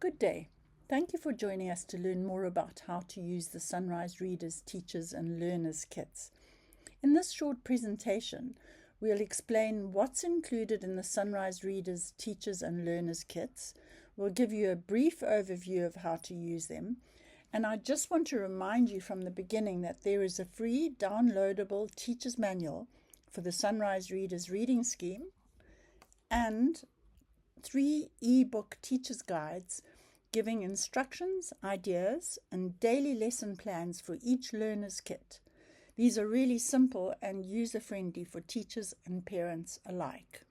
Good day. Thank you for joining us to learn more about how to use the Sunrise Readers, Teachers and Learners Kits. In this short presentation, we'll explain what's included in the Sunrise Readers, Teachers and Learners Kits. We'll give you a brief overview of how to use them. And I just want to remind you from the beginning that there is a free downloadable teacher's manual for the Sunrise Readers reading scheme and 3 e-book teacher's guides giving instructions, ideas, and daily lesson plans for each learner's kit. These are really simple and user-friendly for teachers and parents alike.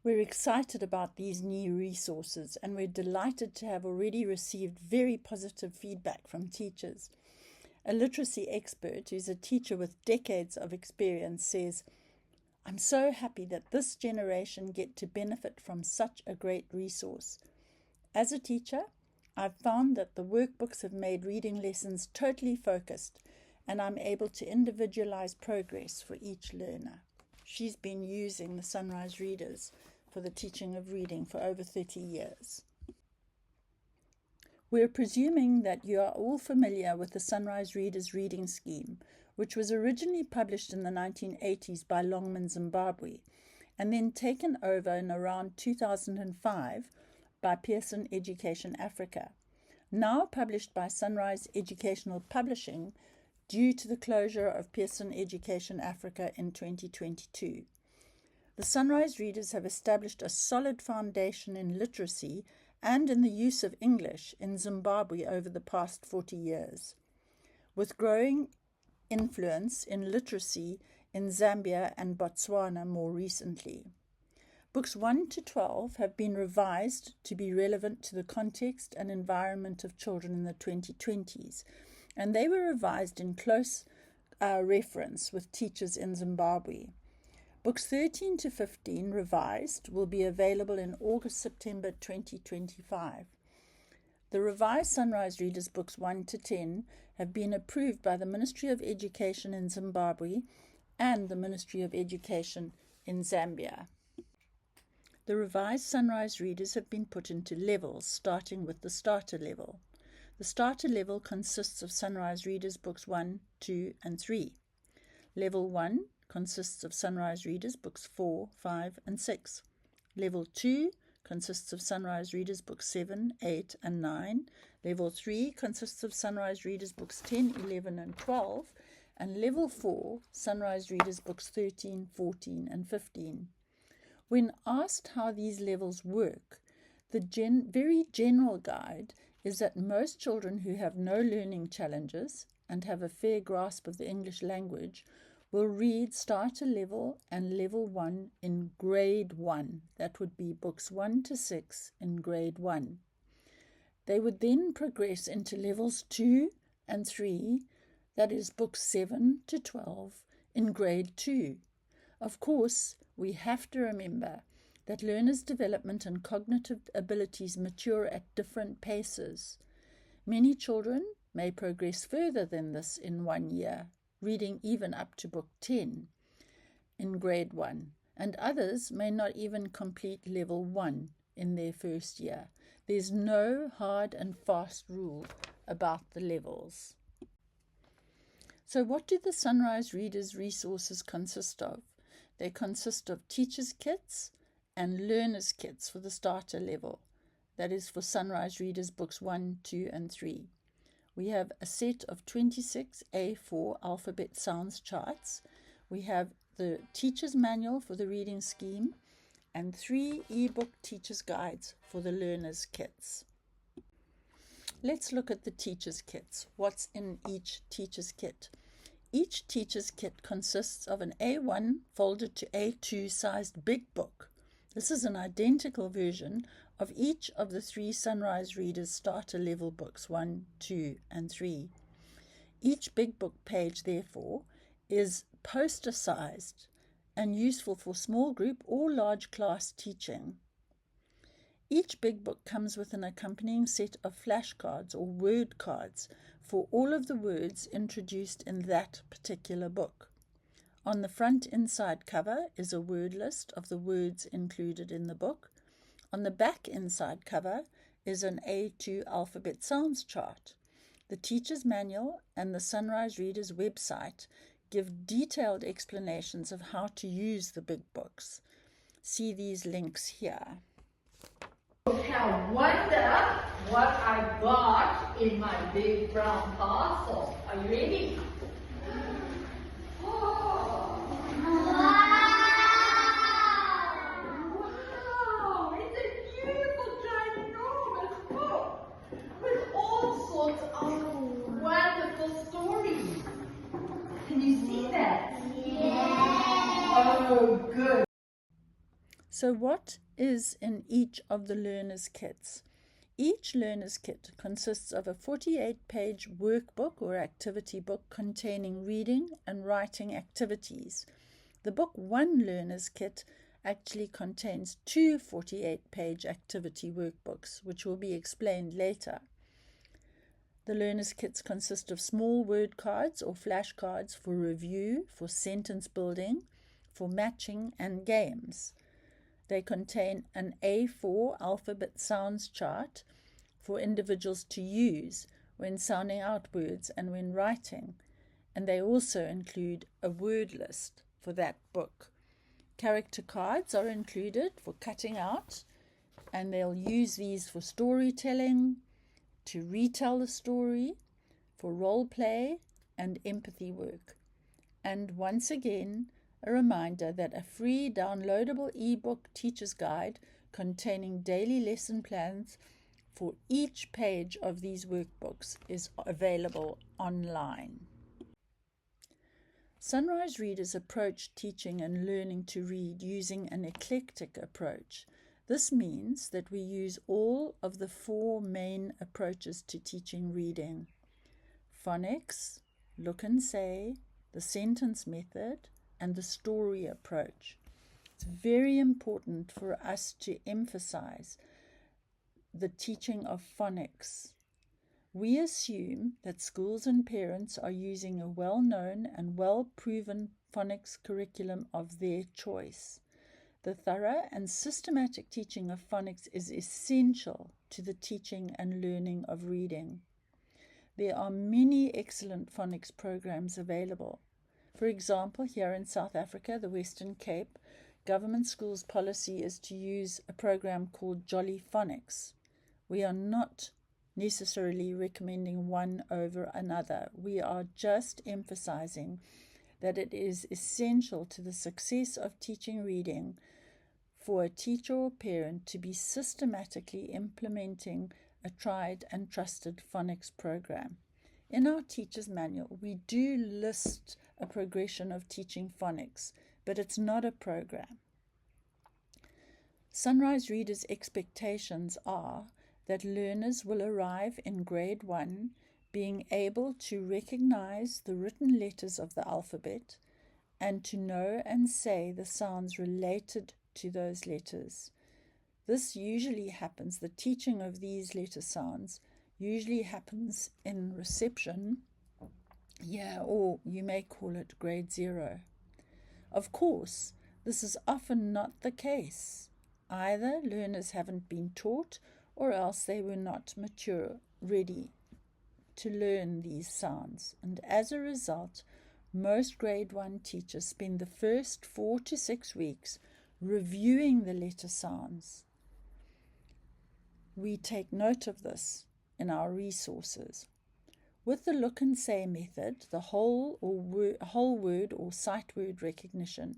We're excited about these new resources and we're delighted to have already received very positive feedback from teachers. A literacy expert who's a teacher with decades of experience says, "I'm so happy that this generation get to benefit from such a great resource. As a teacher, I've found that the workbooks have made reading lessons totally focused and I'm able to individualize progress for each learner." She's been using the Sunrise Readers for the teaching of reading for over 30 years. We're presuming that you are all familiar with the Sunrise Readers reading scheme, which was originally published in the 1980s by Longman Zimbabwe and then taken over in around 2005 by Pearson Education Africa, now published by Sunrise Educational Publishing due to the closure of Pearson Education Africa in 2022. The Sunrise Readers have established a solid foundation in literacy and in the use of English in Zimbabwe over the past 40 years, with growing influence in literacy in Zambia and Botswana more recently. Books 1 to 12 have been revised to be relevant to the context and environment of children in the 2020s, and they were revised in close reference with teachers in Zimbabwe. Books 13 to 15 revised will be available in August-September 2025. The revised Sunrise Readers Books 1 to 10 have been approved by the Ministry of Education in Zimbabwe and the Ministry of Education in Zambia. The revised Sunrise Readers have been put into levels, starting with the starter level. The starter level consists of Sunrise Readers Books 1, 2, and 3. Level 1 consists of Sunrise Readers Books 4, 5, and 6. Level 2 consists of Sunrise Readers Books 7, 8, and 9. Level 3 consists of Sunrise Readers Books 10, 11, and 12. And Level 4, Sunrise Readers Books 13, 14, and 15. When asked how these levels work, the very general guide is that most children who have no learning challenges and have a fair grasp of the English language will read starter level and level 1 in grade 1. That would be books 1 to 6 in grade 1. They would then progress into levels 2 and 3, that is books 7 to 12 in grade 2. Of course, we have to remember that learners' development and cognitive abilities mature at different paces. Many children may progress further than this in 1 year, reading even up to book 10 in grade 1, and others may not even complete level 1 in their first year. There's no hard and fast rule about the levels. So what do the Sunrise Readers resources consist of? They consist of teachers' kits and learners' kits for the starter level. That is for Sunrise Readers Books 1, 2, and 3. We have a set of 26 A4 alphabet sounds charts. We have the teacher's manual for the reading scheme and 3 e-book teacher's guides for the learners' kits. Let's look at the teacher's kits. What's in each teacher's kit? Each teacher's kit consists of an A1 folded to A2 sized big book. This is an identical version of each of the 3 Sunrise Readers starter level books 1, 2, and 3. Each big book page, therefore, is poster sized and useful for small group or large class teaching. Each big book comes with an accompanying set of flashcards or word cards for all of the words introduced in that particular book. On the front inside cover is a word list of the words included in the book. On the back inside cover is an A2 alphabet sounds chart. The teacher's manual and the Sunrise Readers website give detailed explanations of how to use the big books. See these links here. Now wonder what I got in my big brown parcel. Are you ready? Oh. Wow! It's a beautiful ginormous book with all sorts of wonderful stories. Can you see that? Yeah. Oh, good. So what is in each of the learner's kits? Each learner's kit consists of a 48-page workbook or activity book containing reading and writing activities. The Book 1 learner's kit actually contains two 48-page activity workbooks, which will be explained later. The learner's kits consist of small word cards or flashcards for review, for sentence building, for matching and games. They contain an A4 alphabet sounds chart for individuals to use when sounding out words and when writing, and they also include a word list for that book. Character cards are included for cutting out, and they'll use these for storytelling, to retell the story, for role play and empathy work. And once again, a reminder that a free downloadable ebook teacher's guide containing daily lesson plans for each page of these workbooks is available online. Sunrise Readers approach teaching and learning to read using an eclectic approach. This means that we use all of the four main approaches to teaching reading: phonics, look and say, the sentence method, and the story approach. It's very important for us to emphasize the teaching of phonics. We assume that schools and parents are using a well-known and well-proven phonics curriculum of their choice. The thorough and systematic teaching of phonics is essential to the teaching and learning of reading. There are many excellent phonics programs available. For example, here in South Africa, the Western Cape, government schools' policy is to use a program called Jolly Phonics. We are not necessarily recommending one over another. We are just emphasizing that it is essential to the success of teaching reading for a teacher or parent to be systematically implementing a tried and trusted phonics program. In our teacher's manual, we do list a progression of teaching phonics, but it's not a program. Sunrise Readers' expectations are that learners will arrive in grade 1 being able to recognize the written letters of the alphabet and to know and say the sounds related to those letters. This usually happens, the teaching of these letter sounds usually happens in reception, or you may call it grade 0. Of course, this is often not the case. Either learners haven't been taught or else they were not mature, ready to learn these sounds. And as a result, most grade 1 teachers spend the first 4 to 6 weeks reviewing the letter sounds. We take note of this in our resources. With the look and say method, the whole word or sight word recognition,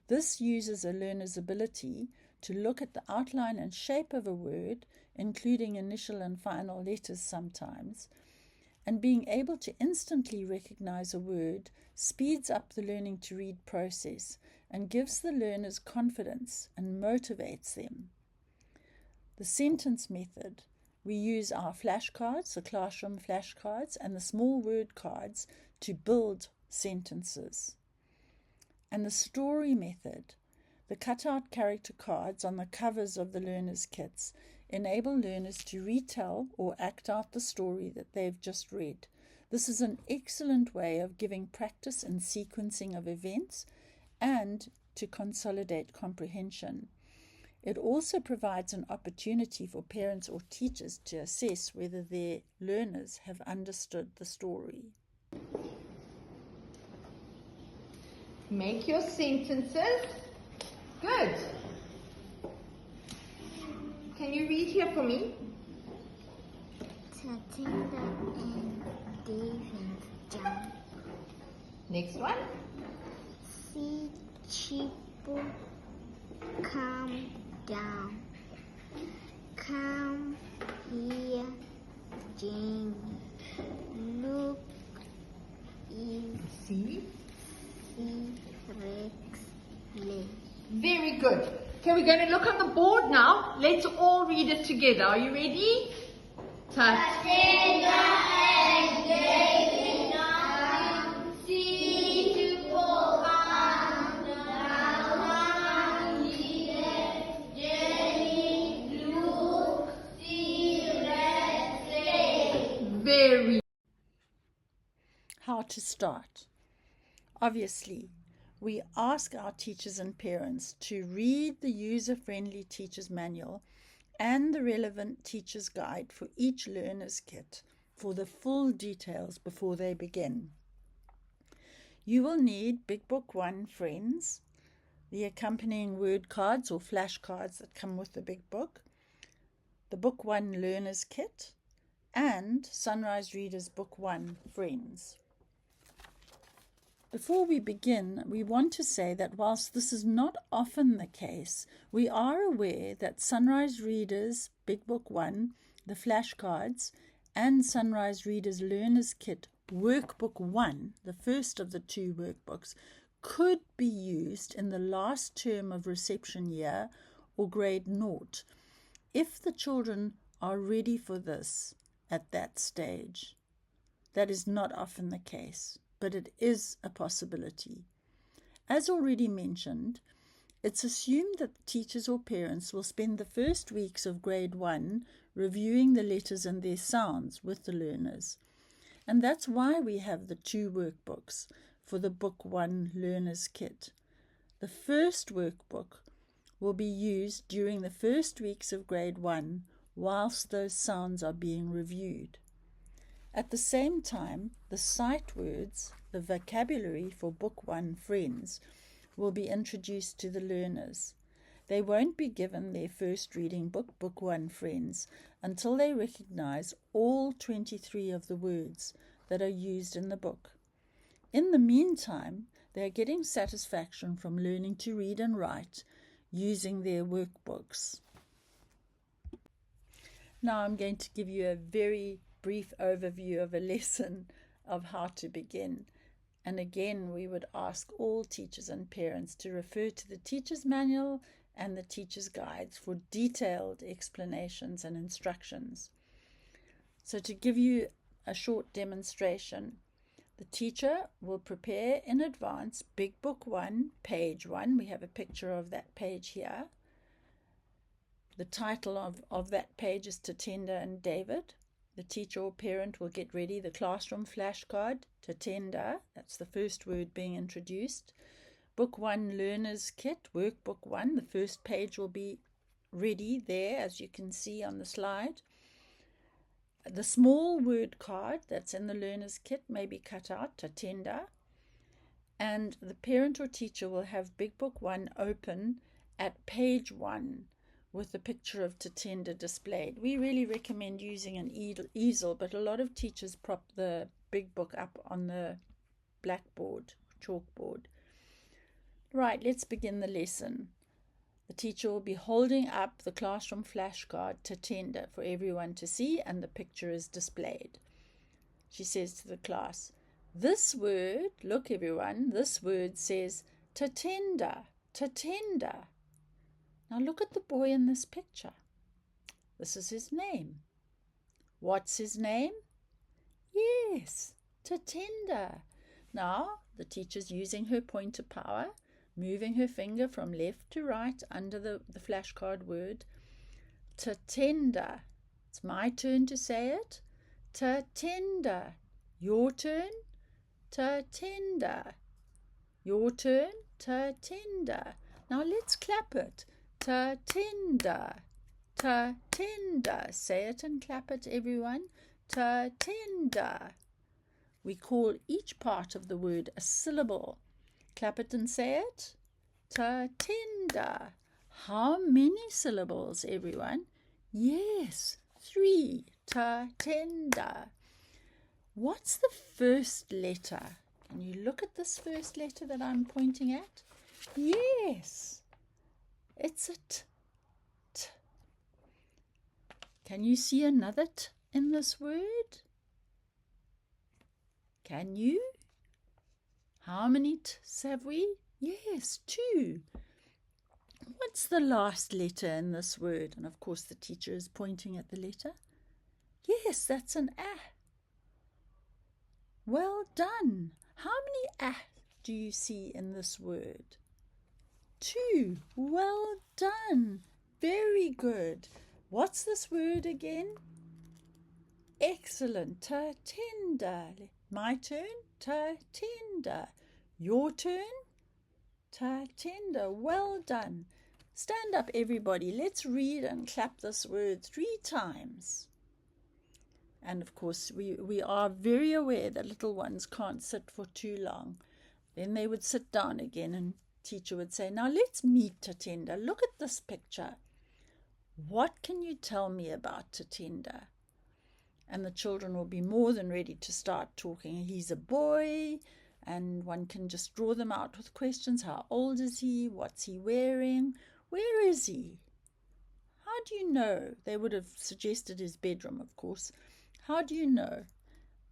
this uses a learner's ability to look at the outline and shape of a word, including initial and final letters sometimes, and being able to instantly recognize a word speeds up the learning to read process and gives the learners confidence and motivates them. The sentence method, we use our flashcards, the classroom flashcards, and the small word cards to build sentences. And the story method, the cutout character cards on the covers of the learners' kits, enable learners to retell or act out the story that they've just read. This is an excellent way of giving practice in sequencing of events and to consolidate comprehension. It also provides an opportunity for parents or teachers to assess whether their learners have understood the story. Make your sentences. Good. Can you read here for me? Tatinda and David jump. Next one. See Chipo come down. Come here, Jane. Look, See? Rex leg. Very good. Okay, we're going to look on the board now. Let's all read it together. Are you ready? Tatinda and David jump. See Chipo come down. Jenny, look, see Rex leg. Very. How to start. Obviously, we ask our teachers and parents to read the user-friendly teacher's manual and the relevant teacher's guide for each learner's kit for the full details before they begin. You will need Big Book 1 Friends, the accompanying word cards or flashcards that come with the big book, the Book 1 Learner's Kit, and Sunrise Readers Book 1 Friends. Before we begin, we want to say that whilst this is not often the case, we are aware that Sunrise Readers Big Book 1, the flashcards, and Sunrise Readers Learner's Kit Workbook 1, the first of the two workbooks, could be used in the last term of reception year or grade 0 if the children are ready for this at that stage. That is not often the case, but it is a possibility. As already mentioned, it's assumed that teachers or parents will spend the first weeks of grade 1 reviewing the letters and their sounds with the learners. And that's why we have the two workbooks for the Book 1 Learner's Kit. The first workbook will be used during the first weeks of grade 1 whilst those sounds are being reviewed. At the same time, the sight words, the vocabulary for Book 1 Friends, will be introduced to the learners. They won't be given their first reading book, Book 1 Friends, until they recognize all 23 of the words that are used in the book. In the meantime, they are getting satisfaction from learning to read and write using their workbooks. Now I'm going to give you a very brief overview of a lesson of how to begin. And again, we would ask all teachers and parents to refer to the teacher's manual and the teacher's guides for detailed explanations and instructions. So to give you a short demonstration, the teacher will prepare in advance Big Book 1, page 1. We have a picture of that page here. The title of that page is Tatinda and David. The teacher or parent will get ready the classroom flashcard, Tatinda, that's the first word being introduced. Book 1 Learner's Kit, Workbook 1, the first page will be ready there, as you can see on the slide. The small word card that's in the Learner's Kit may be cut out, Tatinda. And the parent or teacher will have Big Book 1 open at page 1. With the picture of Tatinda displayed. We really recommend using an easel, but a lot of teachers prop the big book up on the blackboard, chalkboard. Right, let's begin the lesson. The teacher will be holding up the classroom flashcard, Tatinda, for everyone to see, and the picture is displayed. She says to the class, this word, look everyone, this word says Tatinda, Tatinda. Now look at the boy in this picture. This is his name. What's his name? Yes, Tatinda. Now the teacher's using her pointer power, moving her finger from left to right under the flashcard word. Tatinda. It's my turn to say it. Tatinda. Your turn. Tatinda. Your turn. Tatinda. Now let's clap it. Ta-tender, ta-tender. Say it and clap it, everyone. Ta-tender. We call each part of the word a syllable. Clap it and say it. Ta-tender. How many syllables, everyone? Yes, 3. Ta-tender. What's the first letter? Can you look at this first letter that I'm pointing at? Yes, it's a T. T. Can you see another T in this word? Can you? How many T's have we? Yes, 2. What's the last letter in this word? And of course the teacher is pointing at the letter. Yes, that's an A. Well done. How many A do you see in this word? 2. Well done. Very good. What's this word again? Excellent. Ta-tender. My turn. Ta-tender. Your turn. Ta-tender. Well done. Stand up, everybody. Let's read and clap this word 3 times. And of course, we are very aware that little ones can't sit for too long. Then they would sit down again and teacher would say, now let's meet Tatenda. Look at this picture. What can you tell me about Tatenda? And the children will be more than ready to start talking. He's a boy, and one can just draw them out with questions. How old is he? What's he wearing? Where is he? How do you know? They would have suggested his bedroom, of course. How do you know?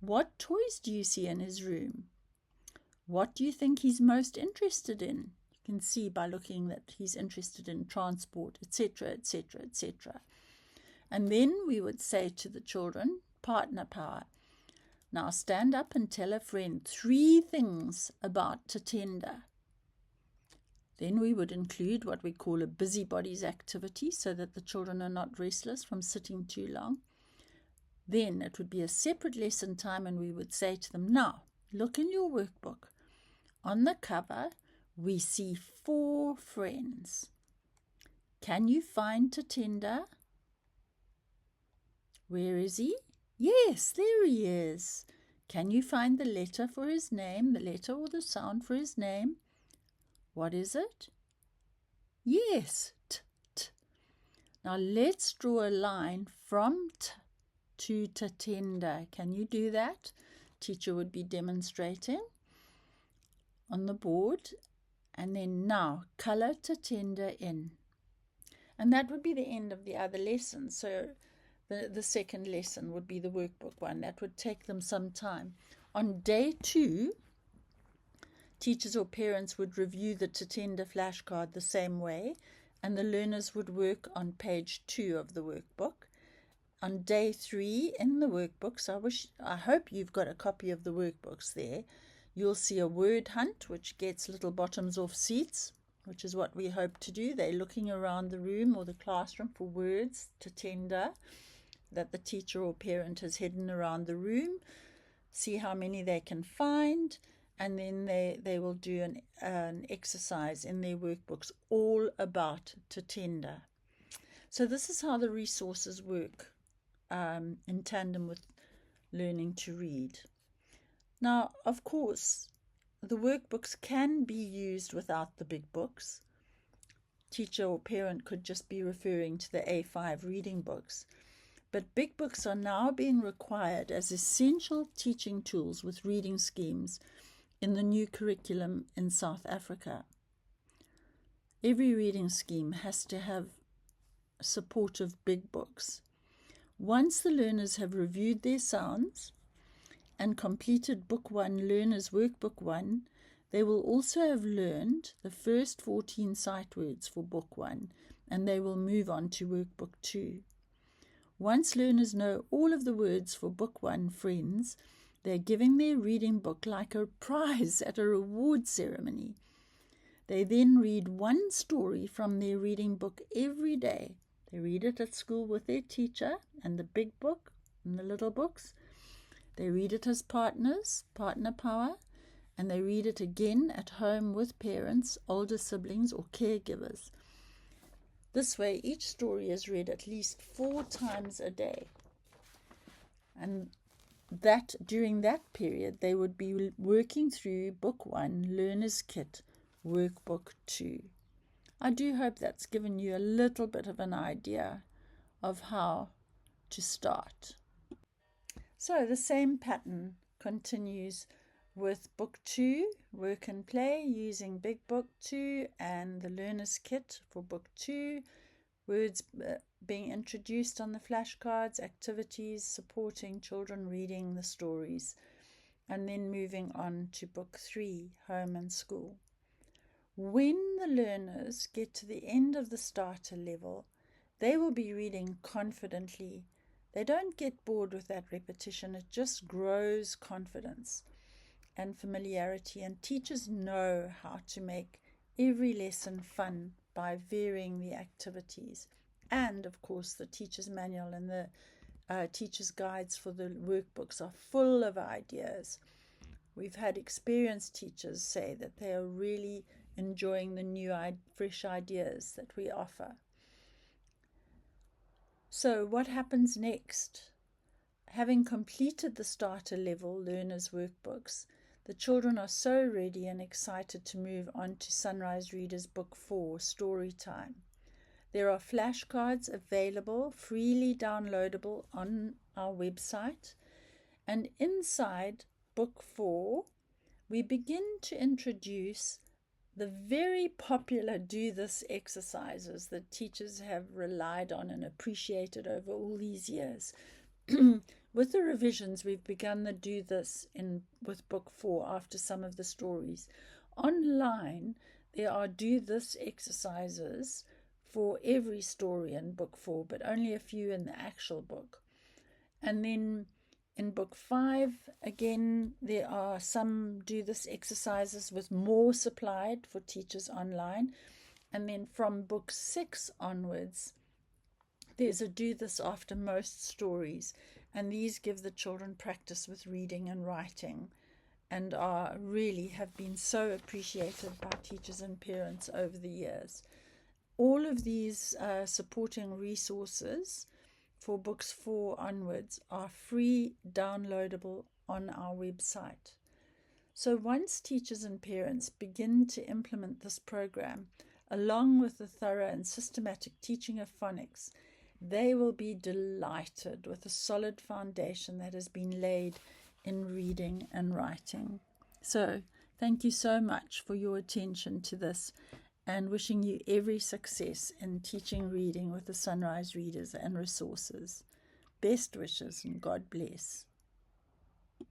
What toys do you see in his room? What do you think he's most interested in? You can see by looking that he's interested in transport, etc., etc., etc. And then we would say to the children, partner power. Now stand up and tell a friend 3 things about Tatenda. Then we would include what we call a busybodies activity so that the children are not restless from sitting too long. Then it would be a separate lesson time and we would say to them, now look in your workbook. On the cover, we see 4 friends. Can you find Tatenda? Where is he? Yes, there he is. Can you find the letter for his name, the letter or the sound for his name? What is it? Yes, T, T. Now let's draw a line from T to Tatenda. Can you do that? Teacher would be demonstrating on the board. And then now, colour Tatenda in. And that would be the end of the other lesson. So the second lesson would be the workbook one. That would take them some time. On day 2, teachers or parents would review the Tatenda flashcard the same way, and the learners would work on page 2 of the workbook. On day 3 in the workbooks, I hope you've got a copy of the workbooks there. You'll see a word hunt, which gets little bottoms off seats, which is what we hope to do. They're looking around the room or the classroom for words, Tatenda, that the teacher or parent has hidden around the room. See how many they can find, and then they will do an exercise in their workbooks all about Tatenda. So this is how the resources work in tandem with learning to read. Now, of course, the workbooks can be used without the big books. Teacher or parent could just be referring to the A5 reading books. But big books are now being required as essential teaching tools with reading schemes in the new curriculum in South Africa. Every reading scheme has to have support of big books. Once the learners have reviewed their sounds and completed Book 1 Learners Workbook 1, they will also have learned the first 14 sight words for Book 1, and they will move on to Workbook 2. Once learners know all of the words for Book 1 Friends, they're giving their reading book like a prize at a reward ceremony. They then read 1 story from their reading book every day. They read it at school with their teacher and the big book and the little books. They read it as partners, partner power, and they read it again at home with parents, older siblings, or caregivers. This way, each story is read at least 4 times a day. And that during that period, they would be working through Book 1, Learner's Kit, Workbook 2. I do hope that's given you a little bit of an idea of how to start. So the same pattern continues with Book 2, Work and Play, using Big Book 2 and the Learner's Kit for Book 2, words being introduced on the flashcards, activities supporting children reading the stories, and then moving on to Book 3, Home and School. When the learners get to the end of the starter level, they will be reading confidently. They don't get bored with that repetition. It just grows confidence and familiarity, and teachers know how to make every lesson fun by varying the activities. And of course, the teacher's manual and the teacher's guides for the workbooks are full of ideas. We've had experienced teachers say that they are really enjoying the new, fresh ideas that we offer. So what happens next? Having completed the starter level learners' workbooks, the children are so ready and excited to move on to Sunrise Readers Book 4, Story Time. There are flashcards available, freely downloadable on our website. And inside Book 4, we begin to introduce the very popular do this exercises that teachers have relied on and appreciated over all these years. With the revisions, we've begun the do this with Book 4 after some of the stories. Online, there are do this exercises for every story in Book 4, but only a few in the actual book. And then in Book 5, again, there are some do this exercises with more supplied for teachers online. And then from Book 6 onwards, there's a do this after most stories. And these give the children practice with reading and writing, and really have been so appreciated by teachers and parents over the years. All of these supporting resources for Books 4 onwards are free, downloadable on our website. So once teachers and parents begin to implement this program, along with the thorough and systematic teaching of phonics, they will be delighted with the solid foundation that has been laid in reading and writing. So thank you so much for your attention to this, and wishing you every success in teaching reading with the Sunrise Readers and Resources. Best wishes and God bless.